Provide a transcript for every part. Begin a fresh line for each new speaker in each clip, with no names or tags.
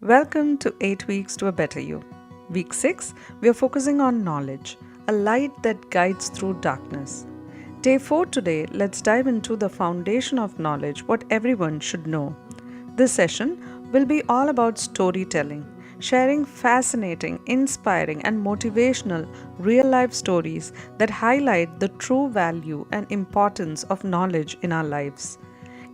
Welcome to 8 Weeks to a Better You. Week 6, we are focusing on knowledge, a light that guides through darkness. Day 4 today, let's dive into the foundation of knowledge, what everyone should know. This session will be all about storytelling, sharing fascinating, inspiring, and motivational real life stories that highlight the true value and importance of knowledge in our lives.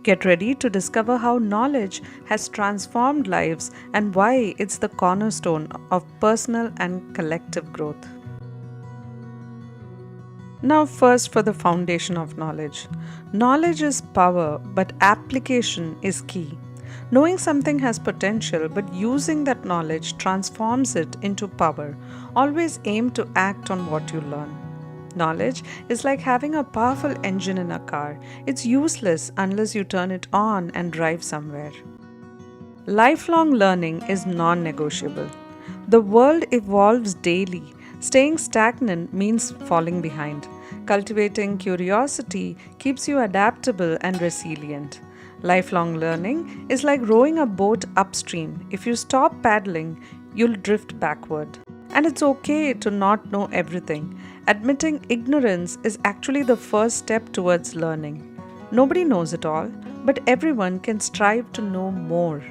Get ready to discover how knowledge has transformed lives and why it's the cornerstone of personal and collective growth. Now, first for the foundation of knowledge. Knowledge is power, but application is key. Knowing something has potential, but using that knowledge transforms it into power. Always aim to act on what you learn. Knowledge is like having a powerful engine in a car. It's useless unless you turn it on and drive somewhere. Lifelong learning is non negotiable. The world evolves daily. Staying stagnant means falling behind. Cultivating curiosity keeps you adaptable and resilient. Lifelong learning is like rowing a boat upstream. If you stop paddling, you'll drift backward. And it's okay to not know everything. Admitting ignorance is actually the first step towards learning. Nobody knows it all, but everyone can strive to know more.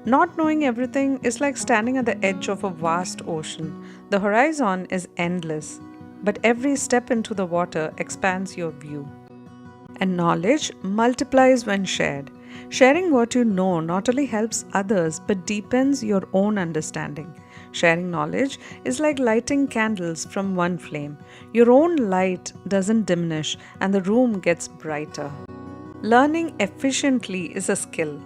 Not knowing everything is like standing at the edge of a vast ocean. The horizon is endless, but every step into the water expands your view. And knowledge multiplies when shared. Sharing what you know not only helps others but deepens your own understanding. Sharing knowledge is like lighting candles from one flame. Your own light doesn't diminish and the room gets brighter. Learning efficiently is a skill.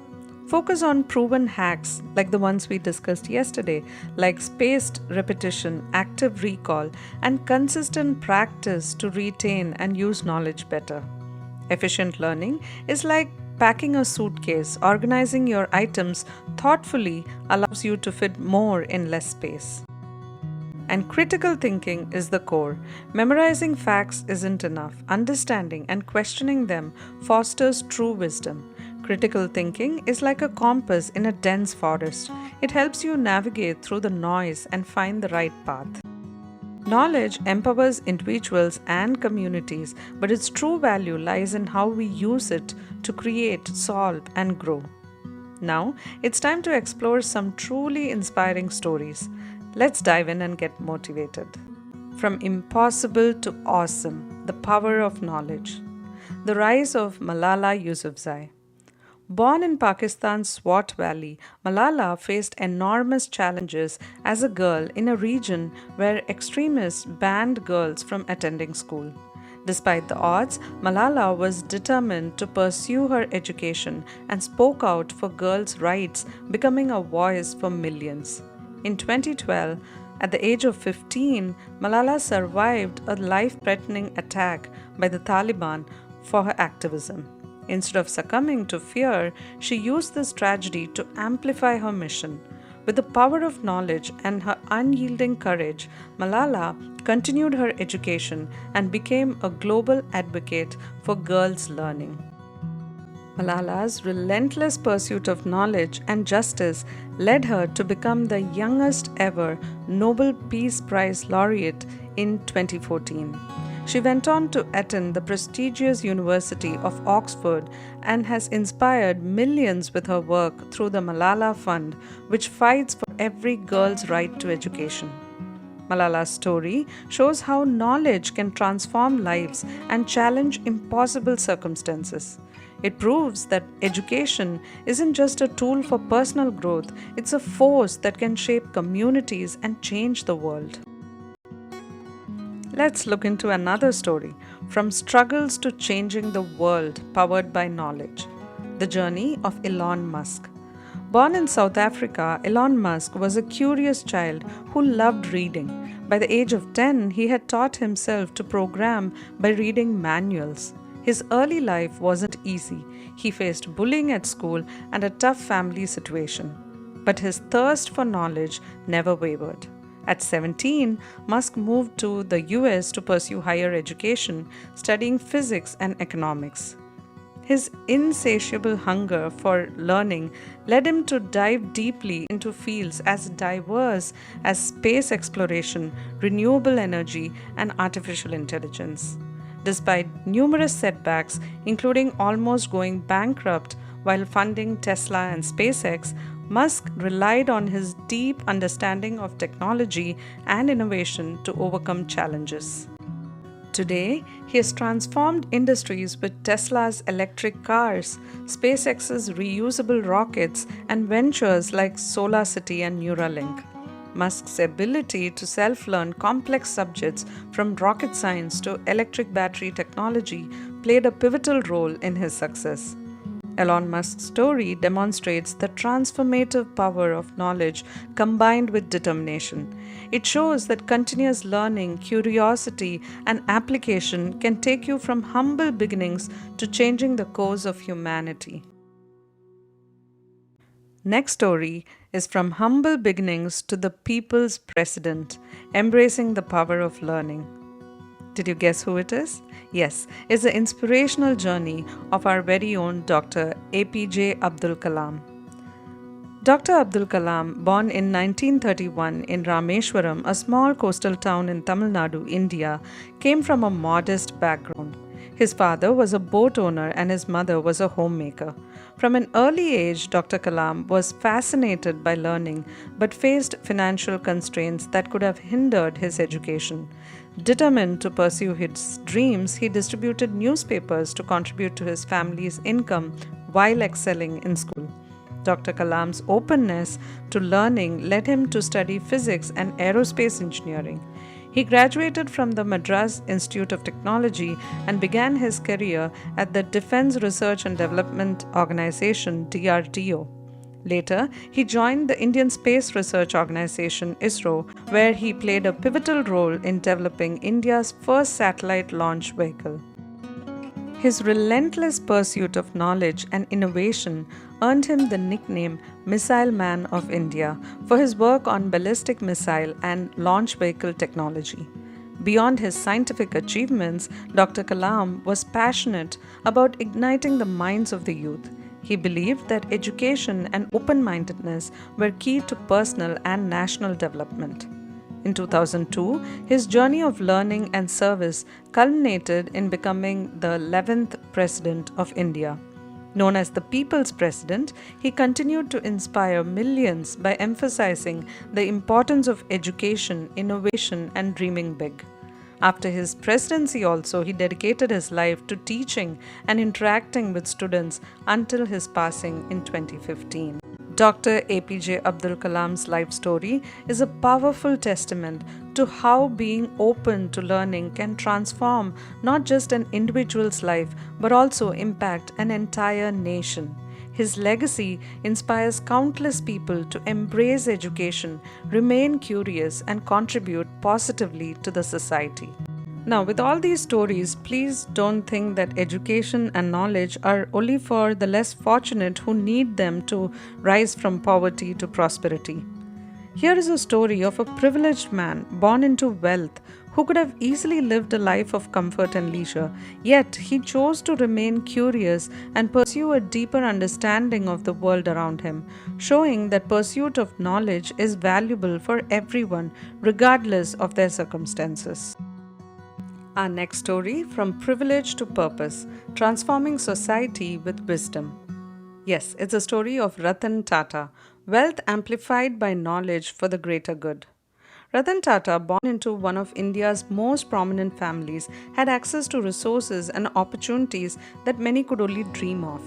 Focus on proven hacks like the ones we discussed yesterday, like spaced repetition, active recall, and consistent practice to retain and use knowledge better. Efficient learning is like packing a suitcase. Organizing your items thoughtfully allows you to fit more in less space. And critical thinking is the core. Memorizing facts isn't enough. Understanding and questioning them fosters true wisdom. Critical thinking is like a compass in a dense forest. It helps you navigate through the noise and find the right path. Knowledge empowers individuals and communities, but its true value lies in how we use it to create, solve, and grow. Now, it's time to explore some truly inspiring stories. Let's dive in and get motivated. From impossible to awesome, the power of knowledge. The rise of Malala Yousafzai. Born in Pakistan's Swat Valley, Malala faced enormous challenges as a girl in a region where extremists banned girls from attending school. Despite the odds, Malala was determined to pursue her education and spoke out for girls' rights, becoming a voice for millions. In 2012, at the age of 15, Malala survived a life-threatening attack by the Taliban for her activism. Instead of succumbing to fear, she used this tragedy to amplify her mission. With the power of knowledge and her unyielding courage, Malala continued her education and became a global advocate for girls' learning. Malala's relentless pursuit of knowledge and justice led her to become the youngest ever Nobel Peace Prize laureate in 2014. She went on to attend the prestigious University of Oxford and has inspired millions with her work through the Malala Fund, which fights for every girl's right to education. Malala's story shows how knowledge can transform lives and challenge impossible circumstances. It proves that education isn't just a tool for personal growth, it's a force that can shape communities and change the world. Let's look into another story, from struggles to changing the world powered by knowledge. The journey of Elon Musk. Born in South Africa, Elon Musk was a curious child who loved reading. By the age of 10, he had taught himself to program by reading manuals. His early life wasn't easy. He faced bullying at school and a tough family situation. But his thirst for knowledge never wavered. At 17, Musk moved to the US to pursue higher education, studying physics and economics. His insatiable hunger for learning led him to dive deeply into fields as diverse as space exploration, renewable energy, and artificial intelligence. Despite numerous setbacks, including almost going bankrupt while funding Tesla and SpaceX, Musk relied on his deep understanding of technology and innovation to overcome challenges. Today, he has transformed industries with Tesla's electric cars, SpaceX's reusable rockets, and ventures like SolarCity and Neuralink. Musk's ability to self learn complex subjects from rocket science to electric battery technology played a pivotal role in his success. Elon Musk's story demonstrates the transformative power of knowledge combined with determination. It shows that continuous learning, curiosity, and application can take you from humble beginnings to changing the course of humanity. Next story is from humble beginnings to the people's president, embracing the power of learning. Did you guess who it is? Yes, it's the inspirational journey of our very own Dr. APJ Abdul Kalam. Dr. Abdul Kalam, born in 1931 in Rameshwaram, a small coastal town in Tamil Nadu, India, came from a modest background. His father was a boat owner and his mother was a homemaker. From an early age, Dr. Kalam was fascinated by learning but faced financial constraints that could have hindered his education. Determined to pursue his dreams, he distributed newspapers to contribute to his family's income while excelling in school. Dr. Kalam's openness to learning led him to study physics and aerospace engineering. He graduated from the Madras Institute of Technology and began his career at the Defense Research and Development Organization (DRDO). Later, he joined the Indian Space Research Organization (ISRO), where he played a pivotal role in developing India's first satellite launch vehicle. His relentless pursuit of knowledge and innovation earned him the nickname Missile Man of India for his work on ballistic missile and launch vehicle technology. Beyond his scientific achievements, Dr. Kalam was passionate about igniting the minds of the youth. He believed that education and open-mindedness were key to personal and national development. In 2002, his journey of learning and service culminated in becoming the 11th President of India. Known as the People's President, he continued to inspire millions by emphasizing the importance of education, innovation, and dreaming big. After his presidency also, he dedicated his life to teaching and interacting with students until his passing in 2015. Dr. APJ Abdul Kalam's life story is a powerful testament to how being open to learning can transform not just an individual's life but also impact an entire nation. His legacy inspires countless people to embrace education, remain curious, and contribute positively to the society. Now, with all these stories, please don't think that education and knowledge are only for the less fortunate who need them to rise from poverty to prosperity. Here is a story of a privileged man born into wealth who could have easily lived a life of comfort and leisure, yet he chose to remain curious and pursue a deeper understanding of the world around him, showing that pursuit of knowledge is valuable for everyone, regardless of their circumstances. Our next story, From Privilege to Purpose, Transforming Society with Wisdom. Yes, it's a story of Ratan Tata, wealth amplified by knowledge for the greater good. Ratan Tata, born into one of India's most prominent families, had access to resources and opportunities that many could only dream of.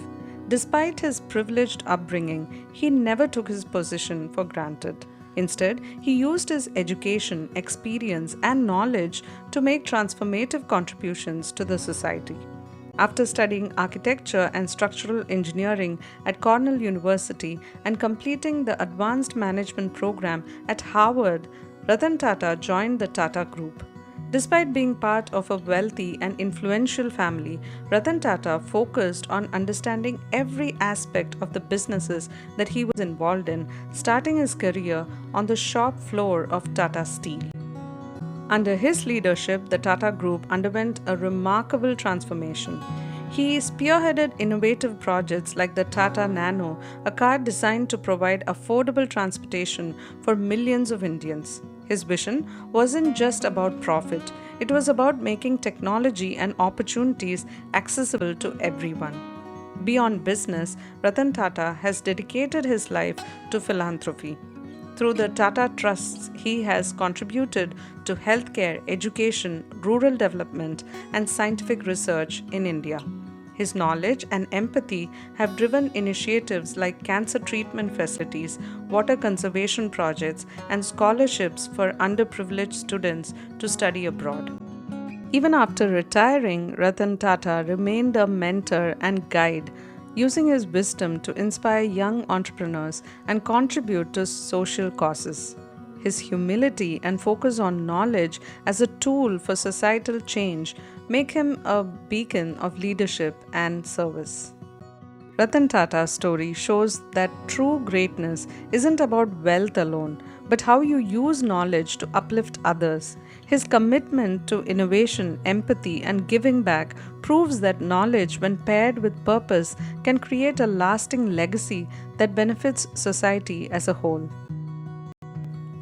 Despite his privileged upbringing, he never took his position for granted. Instead, he used his education, experience, and knowledge to make transformative contributions to the society. After studying architecture and structural engineering at Cornell University and completing the advanced management program at Harvard, Ratan Tata joined the Tata Group. Despite being part of a wealthy and influential family, Ratan Tata focused on understanding every aspect of the businesses that he was involved in, starting his career on the shop floor of Tata Steel. Under his leadership, the Tata Group underwent a remarkable transformation. He spearheaded innovative projects like the Tata Nano, a car designed to provide affordable transportation for millions of Indians. His vision wasn't just about profit, it was about making technology and opportunities accessible to everyone. Beyond business, Ratan Tata has dedicated his life to philanthropy. Through the Tata Trusts, he has contributed to healthcare, education, rural development, and scientific research in India. His knowledge and empathy have driven initiatives like cancer treatment facilities, water conservation projects, and scholarships for underprivileged students to study abroad. Even after retiring, Ratan Tata remained a mentor and guide, using his wisdom to inspire young entrepreneurs and contribute to social causes. His humility and focus on knowledge as a tool for societal change make him a beacon of leadership and service. Ratan Tata's story shows that true greatness isn't about wealth alone, but how you use knowledge to uplift others. His commitment to innovation, empathy, and giving back proves that knowledge, when paired with purpose, can create a lasting legacy that benefits society as a whole.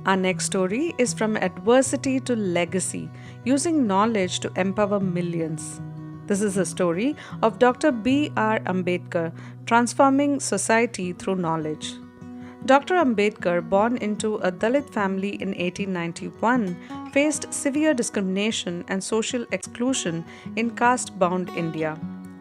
Our next story is from adversity to legacy, using knowledge to empower millions. This is a story of Dr. B.R. Ambedkar transforming society through knowledge. Dr. Ambedkar, born into a Dalit family in 1891, faced severe discrimination and social exclusion in caste-bound India.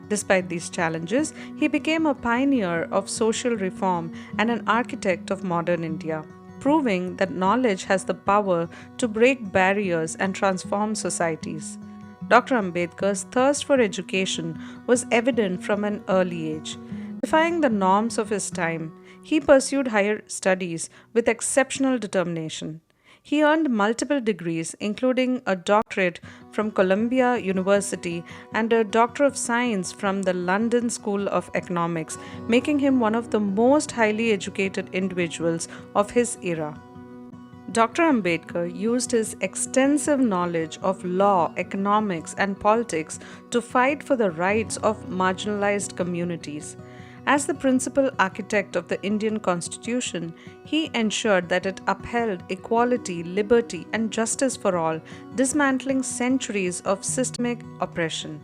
Despite these challenges, he became a pioneer of social reform and an architect of modern India, proving that knowledge has the power to break barriers and transform societies. Dr. Ambedkar's thirst for education was evident from an early age. Defying the norms of his time, he pursued higher studies with exceptional determination. He earned multiple degrees, including a doctorate from Columbia University and a Doctor of Science from the London School of Economics, making him one of the most highly educated individuals of his era. Dr. Ambedkar used his extensive knowledge of law, economics, and politics to fight for the rights of marginalized communities. As the principal architect of the Indian Constitution, he ensured that it upheld equality, liberty, and justice for all, dismantling centuries of systemic oppression.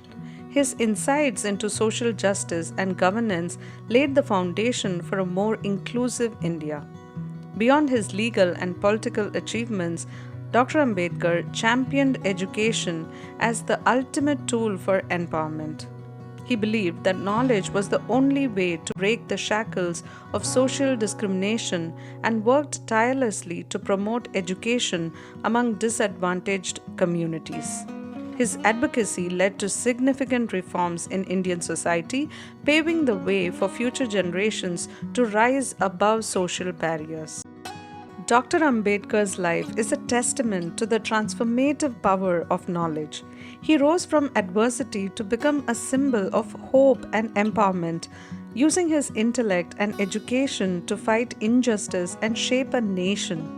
His insights into social justice and governance laid the foundation for a more inclusive India. Beyond his legal and political achievements, Dr. Ambedkar championed education as the ultimate tool for empowerment. He believed that knowledge was the only way to break the shackles of social discrimination and worked tirelessly to promote education among disadvantaged communities. His advocacy led to significant reforms in Indian society, paving the way for future generations to rise above social barriers. Dr. Ambedkar's life is a testament to the transformative power of knowledge. He rose from adversity to become a symbol of hope and empowerment, using his intellect and education to fight injustice and shape a nation.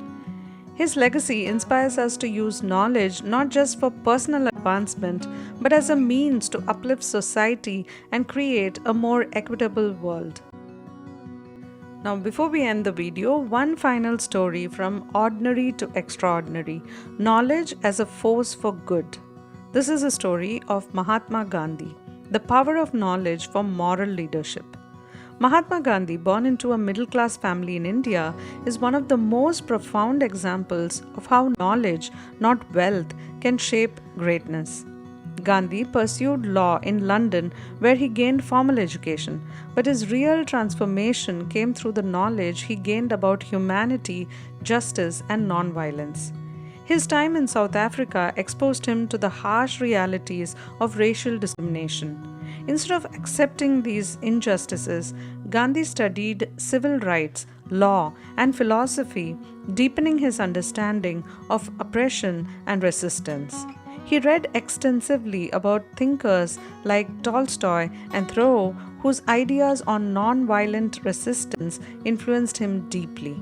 His legacy inspires us to use knowledge not just for personal advancement, but as a means to uplift society and create a more equitable world. Now, before we end the video, one final story from ordinary to extraordinary: knowledge as a force for good. This is a story of Mahatma Gandhi, the power of knowledge for moral leadership. Mahatma Gandhi, born into a middle-class family in India, is one of the most profound examples of how knowledge, not wealth, can shape greatness. Gandhi pursued law in London, where he gained formal education, but his real transformation came through the knowledge he gained about humanity, justice, and non-violence. His time in South Africa exposed him to the harsh realities of racial discrimination. Instead of accepting these injustices, Gandhi studied civil rights, law, and philosophy, deepening his understanding of oppression and resistance. He read extensively about thinkers like Tolstoy and Thoreau, whose ideas on non-violent resistance influenced him deeply.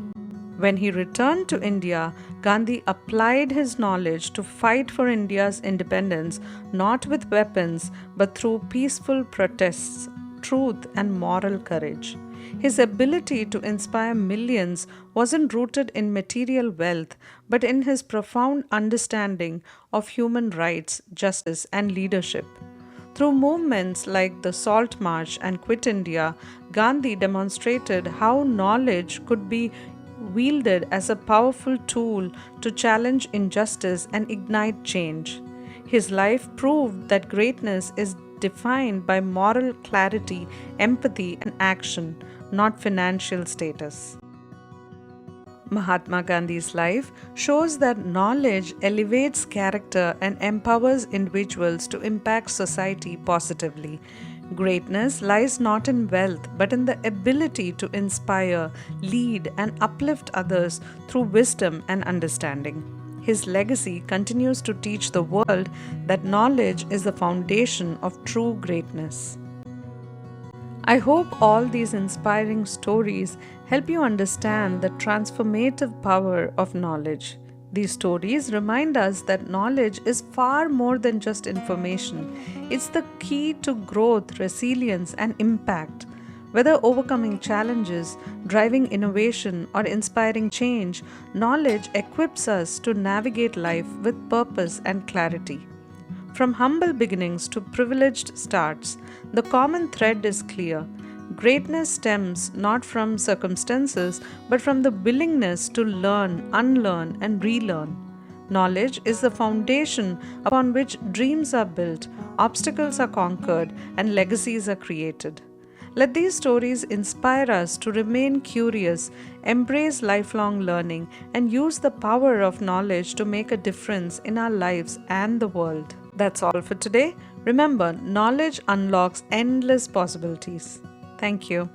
When he returned to India, Gandhi applied his knowledge to fight for India's independence not with weapons but through peaceful protests, truth, and moral courage. His ability to inspire millions wasn't rooted in material wealth but in his profound understanding of human rights, justice, and leadership. Through movements like the Salt March and Quit India, Gandhi demonstrated how knowledge could be wielded as a powerful tool to challenge injustice and ignite change. His life proved that greatness is defined by moral clarity, empathy, and action, not financial status. Mahatma Gandhi's life shows that knowledge elevates character and empowers individuals to impact society positively. Greatness lies not in wealth but in the ability to inspire, lead, and uplift others through wisdom and understanding. His legacy continues to teach the world that knowledge is the foundation of true greatness. I hope all these inspiring stories help you understand the transformative power of knowledge. These stories remind us that knowledge is far more than just information. It's the key to growth, resilience, and impact. Whether overcoming challenges, driving innovation, or inspiring change, knowledge equips us to navigate life with purpose and clarity. From humble beginnings to privileged starts, the common thread is clear. Greatness stems not from circumstances but from the willingness to learn, unlearn, and relearn. Knowledge is the foundation upon which dreams are built, obstacles are conquered, and legacies are created. Let these stories inspire us to remain curious, embrace lifelong learning, and use the power of knowledge to make a difference in our lives and the world. That's all for today. Remember, knowledge unlocks endless possibilities. Thank you.